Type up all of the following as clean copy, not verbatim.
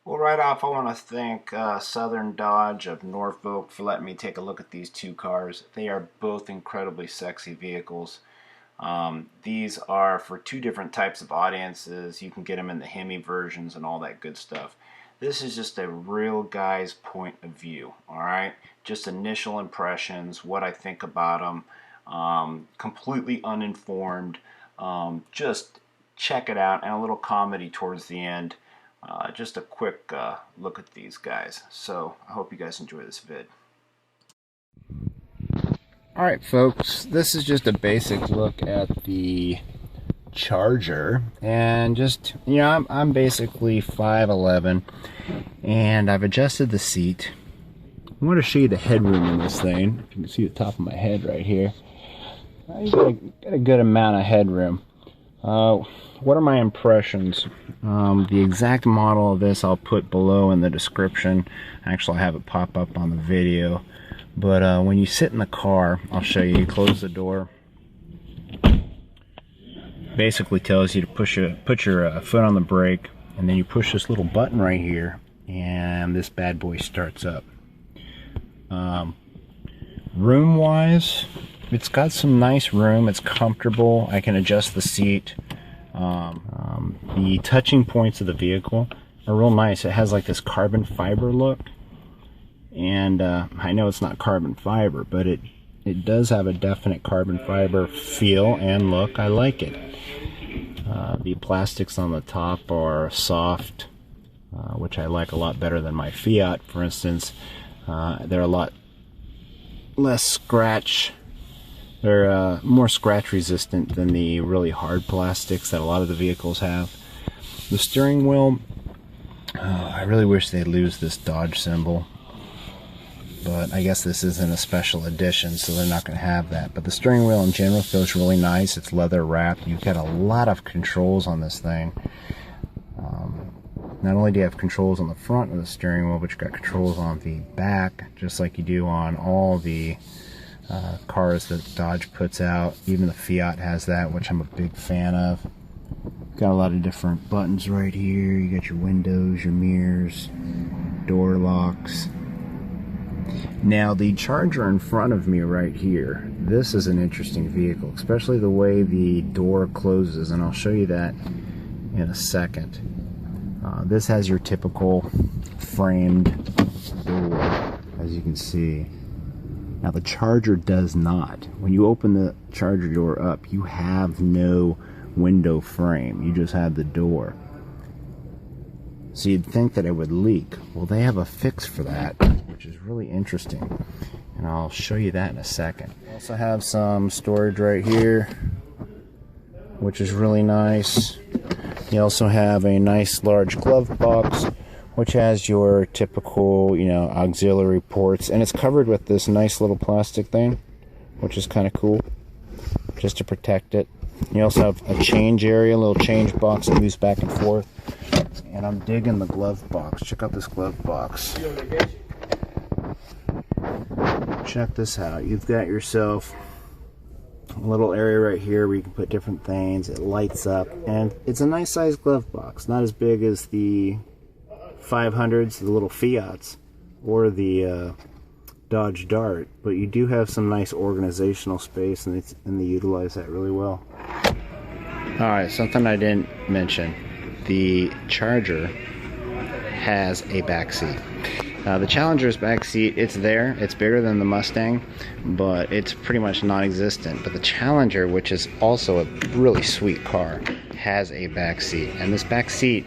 Well, right off, I want to thank Southern Dodge of Norfolk for letting me take a look at these two cars. They are both incredibly sexy vehicles. These are for two different types of audiences. You can get them in the Hemi versions and all that good stuff. This is just a real guy's point of view, all right? Just initial impressions, what I think about them, completely uninformed. Just check it out, and a little comedy towards the end. Just a quick look at these guys. So I hope you guys enjoy this vid. Alright folks, this is just a basic look at the Charger, and just, you know, I'm basically 5'11", and I've adjusted the seat. I want to show you the headroom in this thing. If you can see the top of my head right here. You got a good amount of headroom. What are my impressions? The exact model of this I'll put below in the description. Actually, I have it pop up on the video. But when you sit in the car, I'll show you. You close the door. Basically tells you to put your foot on the brake, and then you push this little button right here, and this bad boy starts up. Room-wise, it's got some nice room. It's comfortable. I can adjust the seat. The touching points of the vehicle are real nice. It has like this carbon fiber look, and I know it's not carbon fiber, but it does have a definite carbon fiber feel and look. I like it. The plastics on the top are soft, which I like a lot better than my Fiat, for instance. They're a lot less scratch. They're more scratch resistant than the really hard plastics that a lot of the vehicles have. The steering wheel, I really wish they'd lose this Dodge symbol, but I guess this isn't a special edition, so they're not going to have that. But the steering wheel in general feels really nice. It's leather wrapped. You've got a lot of controls on this thing. Not only do you have controls on the front of the steering wheel, but you've got controls on the back, just like you do on all the cars that Dodge puts out. Even the Fiat has that, which I'm a big fan of. Got a lot of different buttons right here. You got your windows, your mirrors, door locks. Now the Charger in front of me right here, this is an interesting vehicle, especially the way the door closes, and I'll show you that in a second. This has your typical framed door, as you can see. Now the Charger does not. When you open the Charger door up, you have no window frame. You just have the door. So you'd think that it would leak. Well, they have a fix for that, which is really interesting. And I'll show you that in a second. We also have some storage right here, which is really nice. You also have a nice large glove box, which has your typical, you know, auxiliary ports, and it's covered with this nice little plastic thing, which is kind of cool, just to protect it. You also have a change area, a little change box that moves back and forth, and I'm digging the glove box. Check out this glove box. Check this out. You've got yourself a little area right here where you can put different things. It lights up, and it's a nice sized glove box. Not as big as the 500s, the little Fiats, or the Dodge Dart, but you do have some nice organizational space, and they utilize that really well. Alright, something I didn't mention. The Charger has a back seat. The Challenger's back seat, it's there. It's bigger than the Mustang, but it's pretty much non-existent. But the Challenger, which is also a really sweet car, has a back seat, and this back seat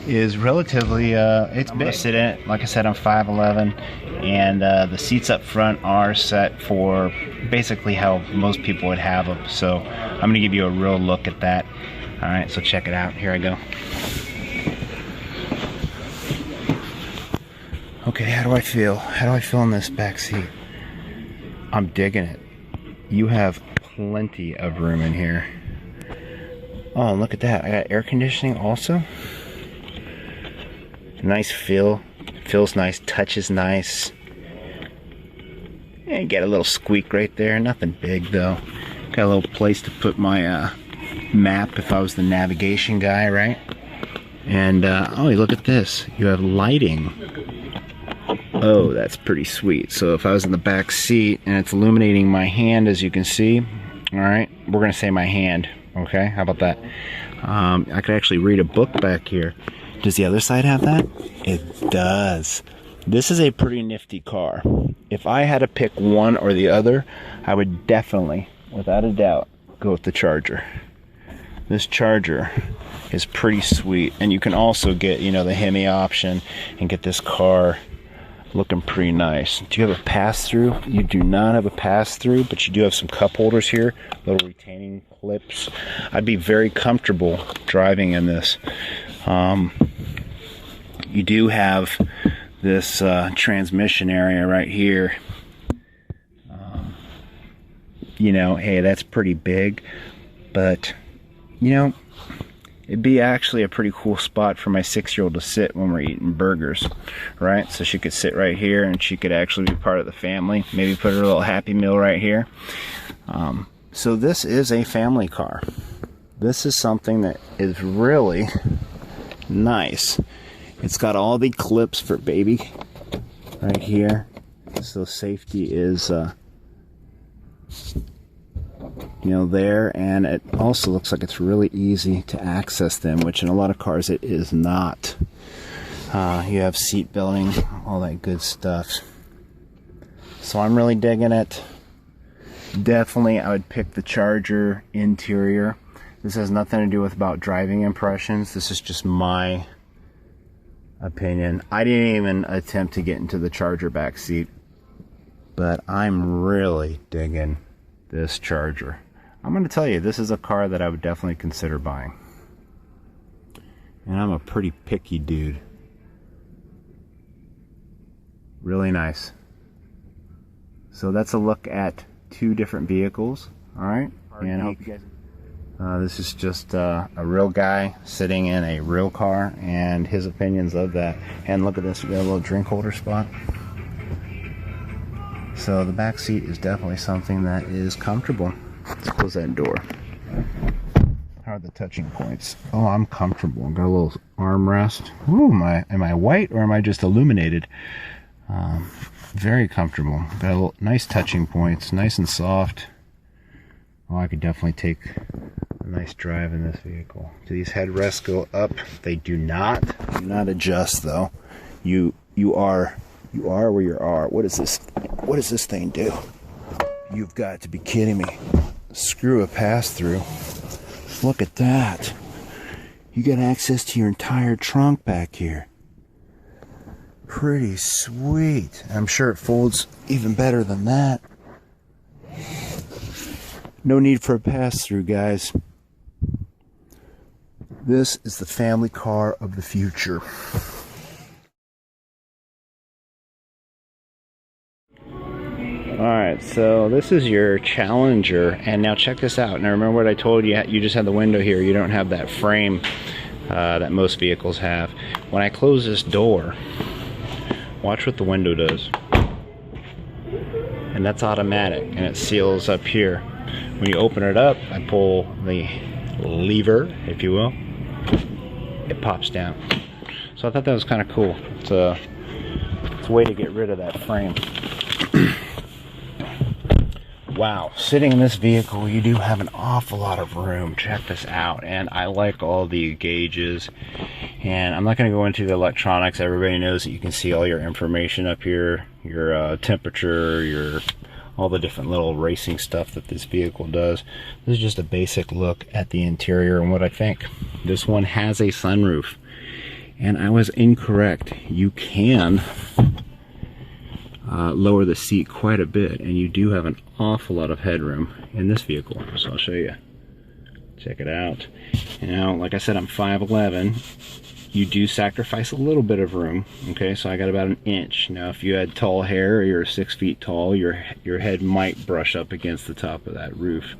is relatively it's big. To sit in it. Like I said, I'm 5'11", and the seats up front are set for basically how most people would have them. So I'm going to give you a real look at that. All right, so check it out. Here I go. Okay, how do I feel? How do I feel in this back seat? I'm digging it. You have plenty of room in here. Oh, look at that. I got air conditioning also. Nice feel. Feels nice. Touches nice. And get a little squeak right there. Nothing big though. Got a little place to put my map if I was the navigation guy, right? And oh, look at this. You have lighting. Oh, that's pretty sweet. So if I was in the back seat and it's illuminating my hand, as you can see, all right, we're gonna say my hand. Okay, how about that? I could actually read a book back here. Does the other side have that? It does. This is a pretty nifty car. If I had to pick one or the other, I would definitely, without a doubt, go with the Charger. This Charger is pretty sweet, and you can also get, you know, the Hemi option and get this car looking pretty nice. Do you have a pass-through? You do not have a pass-through, but you do have some cup holders here, little retaining clips. I'd be very comfortable driving in this. You do have this transmission area right here. You know, hey, that's pretty big, but you know, it'd be actually a pretty cool spot for my 6-year-old to sit when we're eating burgers, right? So she could sit right here and she could actually be part of the family. Maybe put her little Happy Meal right here. So this is a family car. This is something that is really nice. It's got all the clips for baby right here. So safety is, you know, there, and it also looks like it's really easy to access them, which in a lot of cars it is not. You have seat belting, all that good stuff. So I'm really digging it. Definitely I would pick the Charger interior. This has nothing to do with about driving impressions. This is just my opinion. I didn't even attempt to get into the Charger back seat, but I'm really digging this Charger. I'm going to tell you, this is a car that I would definitely consider buying. And I'm a pretty picky dude. Really nice. So that's a look at 2 different vehicles. All right. And I hope you guys. This is just a real guy sitting in a real car and his opinions of that. And look at this, we got a little drink holder spot. So the back seat is definitely something that is comfortable. Let's close that door. How are the touching points? Oh, I'm comfortable. Got a little armrest. Ooh, am I white or am I just illuminated? Very comfortable. Got a little nice touching points, nice and soft. Oh, I could definitely take a nice drive in this vehicle. Do these headrests go up? They do not adjust though. You are where you are. What is this? What does this thing do? You've got to be kidding me. Screw a pass-through. Look at that. You got access to your entire trunk back here. Pretty sweet. I'm sure it folds even better than that. No need for a pass-through, guys. This is the family car of the future. Alright, so this is your Challenger, and now check this out. Now remember what I told you, you just have the window here, you don't have that frame that most vehicles have. When I close this door, watch what the window does. And that's automatic, and it seals up here. When you open it up, I pull the lever, if you will, it pops down. So I thought that was kind of cool. It's a way to get rid of that frame. Wow, sitting in this vehicle, you do have an awful lot of room. Check this out. And I like all the gauges. And I'm not going to go into the electronics. Everybody knows that you can see all your information up here, your temperature, all the different little racing stuff that this vehicle does. This is just a basic look at the interior and what I think. This one has a sunroof. And I was incorrect. You can lower the seat quite a bit, and you do have an awful lot of headroom in this vehicle. So I'll show you. Check it out. Now, like I said, I'm 5'11". You do sacrifice a little bit of room. Okay, so I got about an inch. Now, if you had tall hair or you're 6 feet tall, your head might brush up against the top of that roof.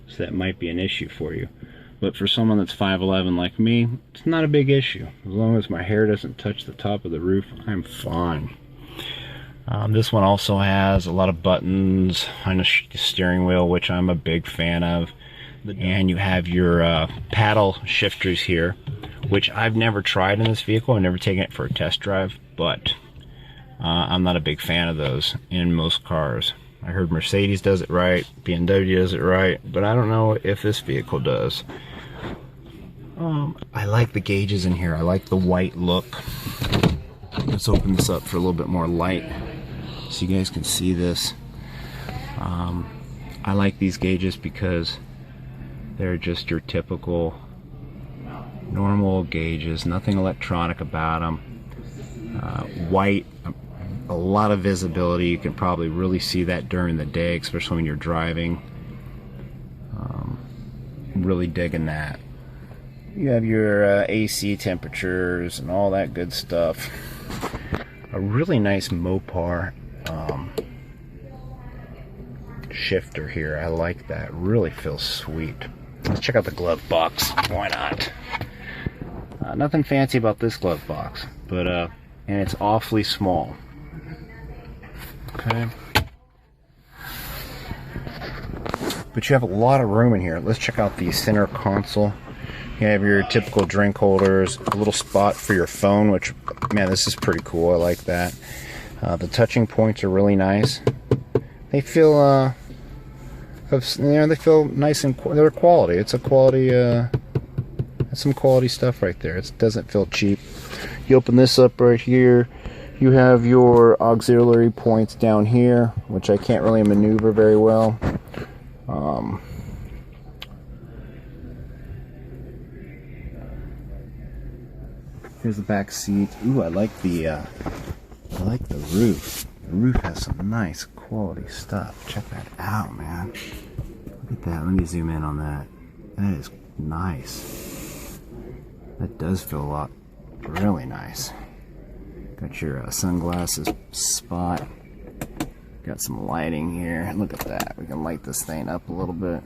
So that might be an issue for you. But for someone that's 5'11" like me, it's not a big issue. As long as my hair doesn't touch the top of the roof, I'm fine. This one also has a lot of buttons on the steering wheel, which I'm a big fan of. And you have your paddle shifters here, which I've never tried in this vehicle. I've never taken it for a test drive, but I'm not a big fan of those in most cars. I heard Mercedes does it right, BMW does it right, but I don't know if this vehicle does. I like the gauges in here. I like the white look. Let's open this up for a little bit more light so you guys can see this. I like these gauges because they're just your typical normal gauges, nothing electronic about them. White, a lot of visibility. You can probably really see that during the day, especially when you're driving. Really digging that. You have your AC temperatures and all that good stuff. A really nice Mopar shifter here. I like that. Really feels sweet. Let's check out the glove box. Why not? Nothing fancy about this glove box, but and it's awfully small. Okay. But you have a lot of room in here. Let's check out the center console. You have your typical drink holders, a little spot for your phone, which, man, this is pretty cool. I like that. The touching points are really nice. They feel, they feel nice and they're quality. It's a quality, that's some quality stuff right there. It doesn't feel cheap. You open this up right here. You have your auxiliary points down here, which I can't really maneuver very well. Here's the back seat. Ooh, I like the roof. The roof has some nice quality stuff. Check that out, man. Look at that. Let me zoom in on that. That is nice. That does feel a lot really nice. Got your sunglasses spot. Got some lighting here. Look at that. We can light this thing up a little bit.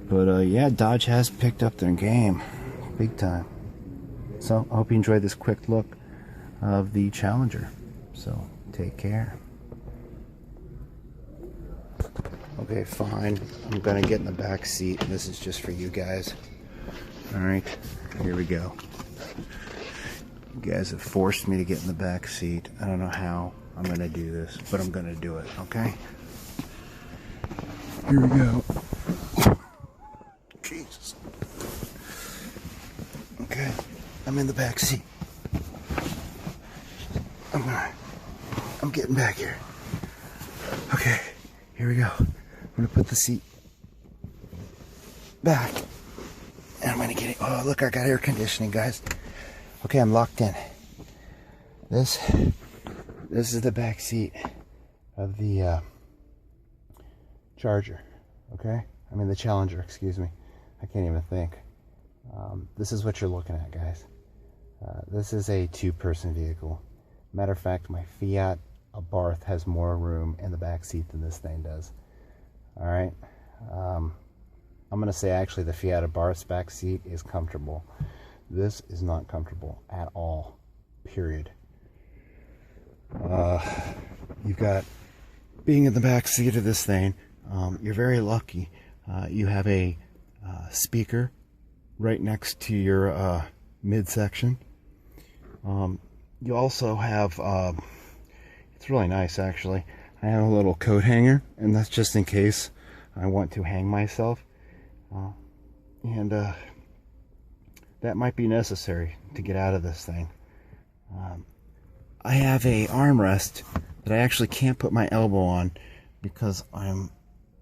But yeah, Dodge has picked up their game big time. So I hope you enjoyed this quick look of the Challenger. So take care. Okay, fine. I'm gonna get in the back seat. This is just for you guys. Alright, here we go. You guys have forced me to get in the back seat. I don't know how I'm gonna do this, but I'm gonna do it, okay? Here we go. Jesus. Okay, I'm in the back seat. I'm getting back here. Okay, here we go. I'm gonna put the seat back. And I'm gonna get it. Oh, look, I got air conditioning, guys. Okay, I'm locked in. This is the back seat of the Charger. Okay, I mean the Challenger. Excuse me. I can't even think. This is what you're looking at, guys. This is a two-person vehicle. Matter of fact, my Fiat Abarth has more room in the back seat than this thing does. All right. I'm going to say actually the Fiat Abarth's back seat is comfortable. This is not comfortable at all. Period. You've got being in the back seat of this thing. You're very lucky. You have a speaker right next to your midsection. You also have, it's really nice actually. I have a little coat hanger, and that's just in case I want to hang myself. And that might be necessary to get out of this thing. I have a armrest that I actually can't put my elbow on because I'm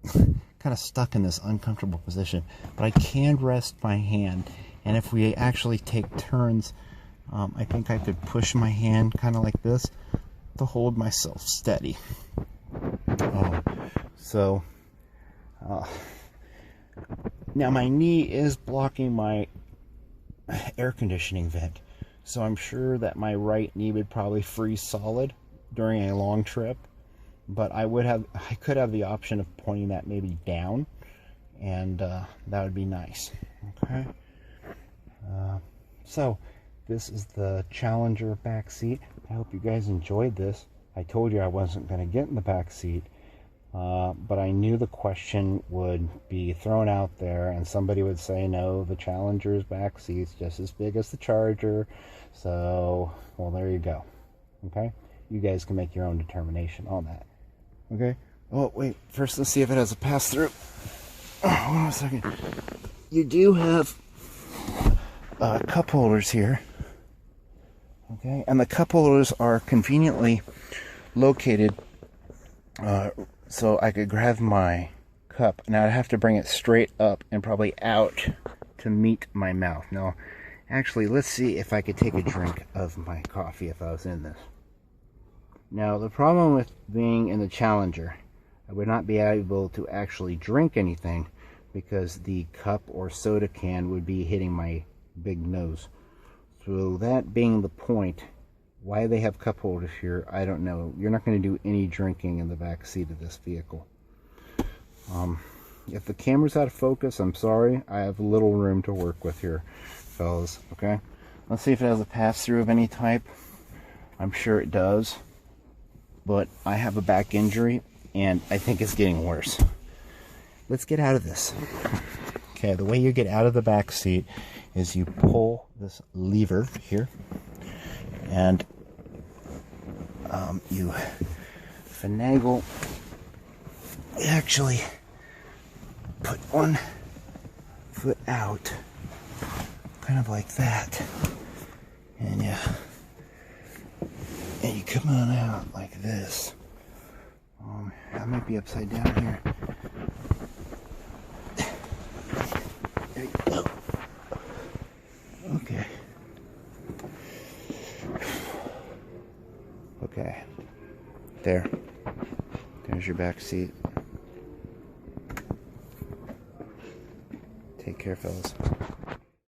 kind of stuck in this uncomfortable position, but I can rest my hand, and if we actually take turns, I think I could push my hand kind of like this to hold myself steady. Now my knee is blocking my air conditioning vent, so I'm sure that my right knee would probably freeze solid during a long trip, but I could have the option of pointing that maybe down, and that would be nice. Okay. So this is the Challenger back seat. I hope you guys enjoyed this. I told you I wasn't going to get in the back seat. But I knew the question would be thrown out there and somebody would say, no, the Challenger's back seat's just as big as the Charger. So, well, there you go. Okay? You guys can make your own determination on that. Okay? Oh, wait. First, let's see if it has a pass-through. Oh, hold on a second. You do have cup holders here. Okay? And the cup holders are conveniently located so I could grab my cup. Now I'd have to bring it straight up and probably out to meet my mouth. Now, actually, let's see if I could take a drink of my coffee if I was in this. Now, the problem with being in the Challenger, I would not be able to actually drink anything because the cup or soda can would be hitting my big nose. So that being the point, why they have cup holders here, I don't know. You're not going to do any drinking in the back seat of this vehicle. If the camera's out of focus, I'm sorry. I have little room to work with here, fellas. Okay? Let's see if it has a pass-through of any type. I'm sure it does. But I have a back injury, and I think it's getting worse. Let's get out of this. Okay, the way you get out of the back seat is you pull this lever here, and you finagle, actually put one foot out, kind of like that, and you come on out like this. I might be upside down here. There you go. Okay. Okay. There's your back seat. Take care, fellas.